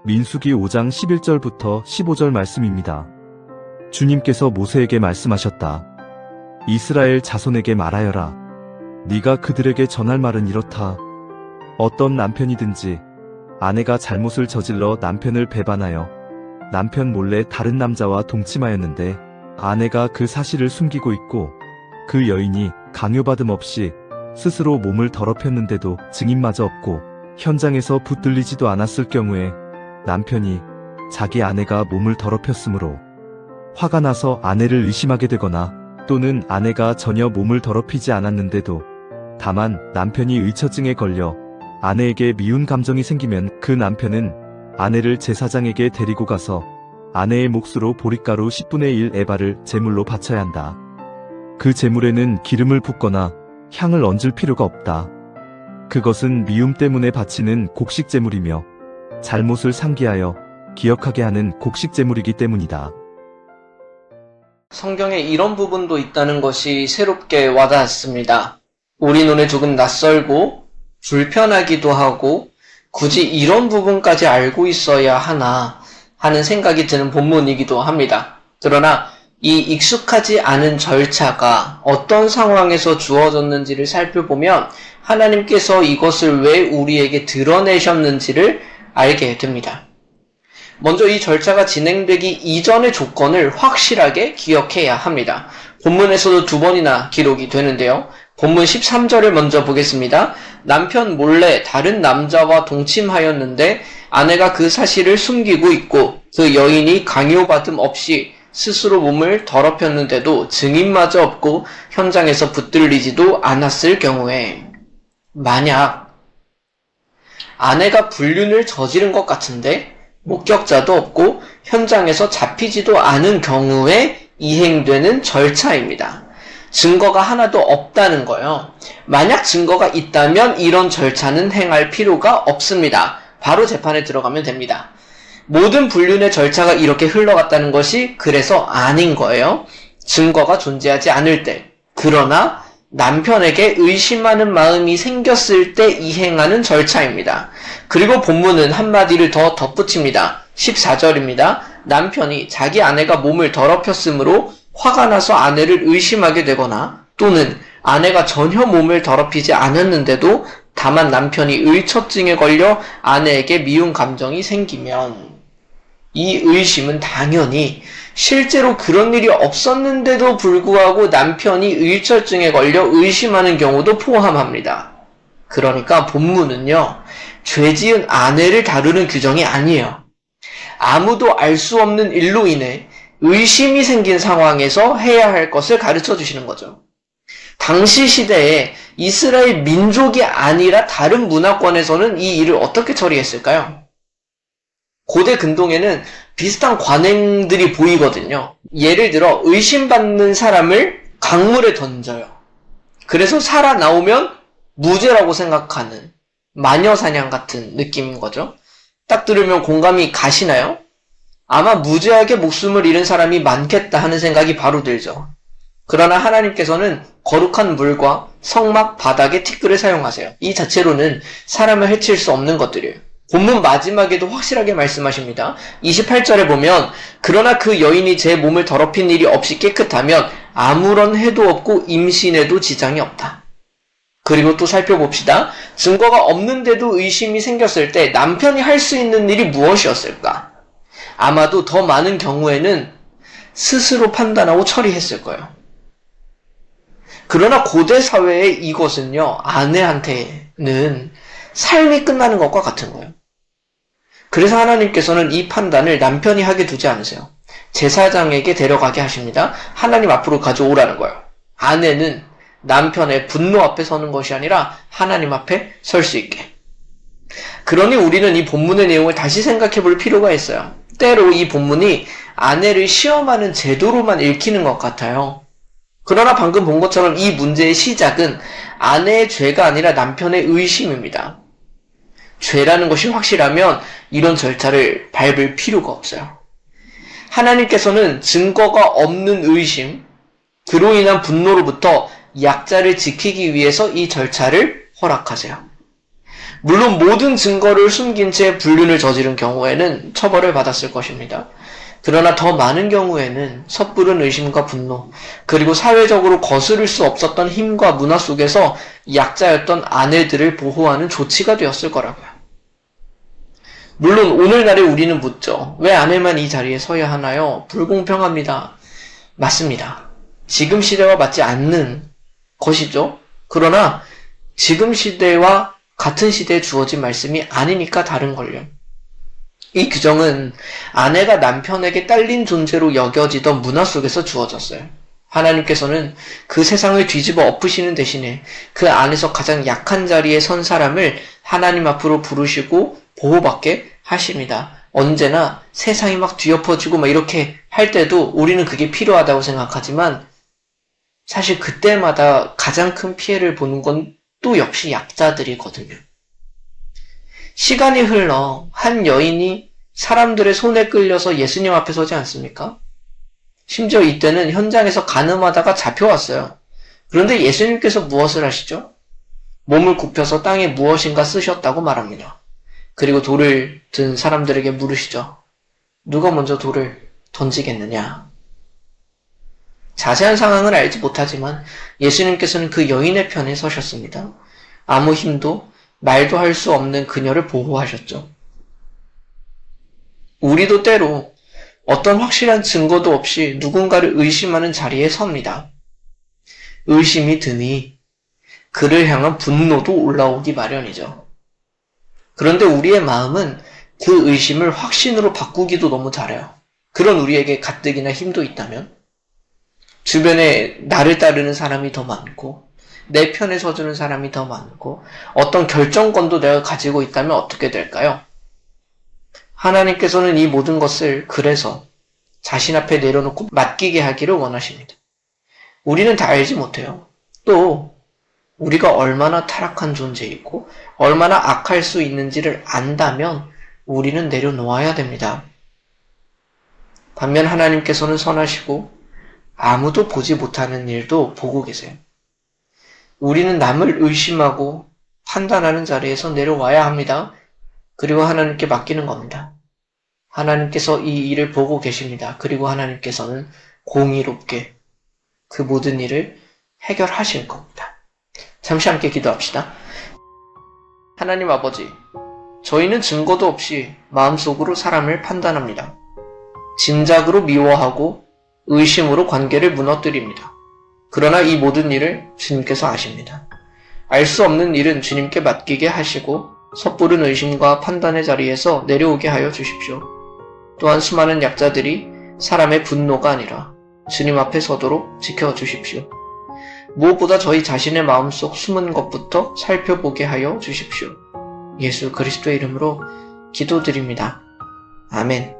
민수기 5장 11절부터 15절 말씀입니다. 주님께서 모세에게 말씀하셨다. 이스라엘 자손에게 말하여라. 네가 그들에게 전할 말은 이렇다. 어떤 남편이든지 아내가 잘못을 저질러 남편을 배반하여 남편 몰래 다른 남자와 동침하였는데 아내가 그 사실을 숨기고 있고 그 여인이 강요받음 없이 스스로 몸을 더럽혔는데도 증인마저 없고 현장에서 붙들리지도 않았을 경우에 남편이 자기 아내가 몸을 더럽혔으므로 화가 나서 아내를 의심하게 되거나 또는 아내가 전혀 몸을 더럽히지 않았는데도 다만 남편이 의처증에 걸려 아내에게 미운 감정이 생기면 그 남편은 아내를 제사장에게 데리고 가서 아내의 몫으로 보릿가루 10분의 1 에바를 제물로 바쳐야 한다. 그 제물에는 기름을 붓거나 향을 얹을 필요가 없다. 그것은 미움 때문에 바치는 곡식 제물이며 잘못을 상기하여 기억하게 하는 곡식 제물이기 때문이다. 성경에 이런 부분도 있다는 것이 새롭게 와닿았습니다. 우리 눈에 조금 낯설고 불편하기도 하고 굳이 이런 부분까지 알고 있어야 하나 하는 생각이 드는 본문이기도 합니다. 그러나 이 익숙하지 않은 절차가 어떤 상황에서 주어졌는지를 살펴보면 하나님께서 이것을 왜 우리에게 드러내셨는지를 알게 됩니다. 먼저 이 절차가 진행되기 이전의 조건을 확실하게 기억해야 합니다. 본문에서도 2번이나 기록이 되는데요. 본문 13절을 먼저 보겠습니다. 남편 몰래 다른 남자와 동침하였는데 아내가 그 사실을 숨기고 있고 그 여인이 강요받음 없이 스스로 몸을 더럽혔는데도 증인마저 없고 현장에서 붙들리지도 않았을 경우에 만약 아내가 불륜을 저지른 것 같은데 목격자도 없고 현장에서 잡히지도 않은 경우에 이행되는 절차입니다. 증거가 하나도 없다는 거예요. 만약 증거가 있다면 이런 절차는 행할 필요가 없습니다. 바로 재판에 들어가면 됩니다. 모든 불륜의 절차가 이렇게 흘러갔다는 것이 그래서 아닌 거예요. 증거가 존재하지 않을 때. 그러나 남편에게 의심하는 마음이 생겼을 때 이행하는 절차입니다. 그리고 본문은 한마디를 더 덧붙입니다. 14절입니다. 남편이 자기 아내가 몸을 더럽혔으므로 화가 나서 아내를 의심하게 되거나 또는 아내가 전혀 몸을 더럽히지 않았는데도 다만 남편이 의처증에 걸려 아내에게 미운 감정이 생기면 이 의심은 당연히 실제로 그런 일이 없었는데도 불구하고 남편이 의처증에 걸려 의심하는 경우도 포함합니다. 그러니까 본문은요, 죄 지은 아내를 다루는 규정이 아니에요. 아무도 알 수 없는 일로 인해 의심이 생긴 상황에서 해야 할 것을 가르쳐 주시는 거죠. 당시 시대에 이스라엘 민족이 아니라 다른 문화권에서는 이 일을 어떻게 처리했을까요? 고대 근동에는 비슷한 관행들이 보이거든요. 예를 들어 의심받는 사람을 강물에 던져요. 그래서 살아나오면 무죄라고 생각하는 마녀사냥 같은 느낌인 거죠. 딱 들으면 공감이 가시나요? 아마 무죄하게 목숨을 잃은 사람이 많겠다 하는 생각이 바로 들죠. 그러나 하나님께서는 거룩한 물과 성막 바닥의 티끌을 사용하세요. 이 자체로는 사람을 해칠 수 없는 것들이에요. 본문 마지막에도 확실하게 말씀하십니다. 28절에 보면 그러나 그 여인이 제 몸을 더럽힌 일이 없이 깨끗하면 아무런 해도 없고 임신에도 지장이 없다. 그리고 또 살펴봅시다. 증거가 없는데도 의심이 생겼을 때 남편이 할 수 있는 일이 무엇이었을까? 아마도 더 많은 경우에는 스스로 판단하고 처리했을 거예요. 그러나 고대 사회의 이것은요, 아내한테는 삶이 끝나는 것과 같은 거예요. 그래서 하나님께서는 이 판단을 남편이 하게 두지 않으세요. 제사장에게 데려가게 하십니다. 하나님 앞으로 가져오라는 거예요. 아내는 남편의 분노 앞에 서는 것이 아니라 하나님 앞에 설 수 있게. 그러니 우리는 이 본문의 내용을 다시 생각해 볼 필요가 있어요. 때로 이 본문이 아내를 시험하는 제도로만 읽히는 것 같아요. 그러나 방금 본 것처럼 이 문제의 시작은 아내의 죄가 아니라 남편의 의심입니다. 죄라는 것이 확실하면 이런 절차를 밟을 필요가 없어요. 하나님께서는 증거가 없는 의심, 그로 인한 분노로부터 약자를 지키기 위해서 이 절차를 허락하세요. 물론 모든 증거를 숨긴 채 불륜을 저지른 경우에는 처벌을 받았을 것입니다. 그러나 더 많은 경우에는 섣부른 의심과 분노, 그리고 사회적으로 거스를 수 없었던 힘과 문화 속에서 약자였던 아내들을 보호하는 조치가 되었을 거라고요. 물론 오늘날에 우리는 묻죠. 왜 아내만 이 자리에 서야 하나요? 불공평합니다. 맞습니다. 지금 시대와 맞지 않는 것이죠. 그러나 지금 시대와 같은 시대에 주어진 말씀이 아니니까 다른걸요. 이 규정은 아내가 남편에게 딸린 존재로 여겨지던 문화 속에서 주어졌어요. 하나님께서는 그 세상을 뒤집어 엎으시는 대신에 그 안에서 가장 약한 자리에 선 사람을 하나님 앞으로 부르시고 보호받게 하십니다. 언제나 세상이 막 뒤엎어지고 막 이렇게 할 때도 우리는 그게 필요하다고 생각하지만 사실 그때마다 가장 큰 피해를 보는 건 또 역시 약자들이거든요. 시간이 흘러 한 여인이 사람들의 손에 끌려서 예수님 앞에 서지 않습니까? 심지어 이때는 현장에서 가늠하다가 잡혀왔어요. 그런데 예수님께서 무엇을 하시죠? 몸을 굽혀서 땅에 무엇인가 쓰셨다고 말합니다. 그리고 돌을 든 사람들에게 물으시죠. 누가 먼저 돌을 던지겠느냐? 자세한 상황을 알지 못하지만 예수님께서는 그 여인의 편에 서셨습니다. 아무 힘도 말도 할 수 없는 그녀를 보호하셨죠. 우리도 때로 어떤 확실한 증거도 없이 누군가를 의심하는 자리에 섭니다. 의심이 드니 그를 향한 분노도 올라오기 마련이죠. 그런데 우리의 마음은 그 의심을 확신으로 바꾸기도 너무 잘해요. 그런 우리에게 가뜩이나 힘도 있다면 주변에 나를 따르는 사람이 더 많고 내 편에 서주는 사람이 더 많고 어떤 결정권도 내가 가지고 있다면 어떻게 될까요? 하나님께서는 이 모든 것을 그래서 자신 앞에 내려놓고 맡기게 하기를 원하십니다. 우리는 다 알지 못해요. 또 우리가 얼마나 타락한 존재이고 얼마나 악할 수 있는지를 안다면 우리는 내려놓아야 됩니다. 반면 하나님께서는 선하시고 아무도 보지 못하는 일도 보고 계세요. 우리는 남을 의심하고 판단하는 자리에서 내려와야 합니다. 그리고 하나님께 맡기는 겁니다. 하나님께서 이 일을 보고 계십니다. 그리고 하나님께서는 공의롭게 그 모든 일을 해결하실 겁니다. 잠시 함께 기도합시다. 하나님 아버지, 저희는 증거도 없이 마음속으로 사람을 판단합니다. 짐작으로 미워하고 의심으로 관계를 무너뜨립니다. 그러나 이 모든 일을 주님께서 아십니다. 알 수 없는 일은 주님께 맡기게 하시고 섣부른 의심과 판단의 자리에서 내려오게 하여 주십시오. 또한 수많은 약자들이 사람의 분노가 아니라 주님 앞에 서도록 지켜주십시오. 무엇보다 저희 자신의 마음속 숨은 것부터 살펴보게 하여 주십시오. 예수 그리스도의 이름으로 기도드립니다. 아멘.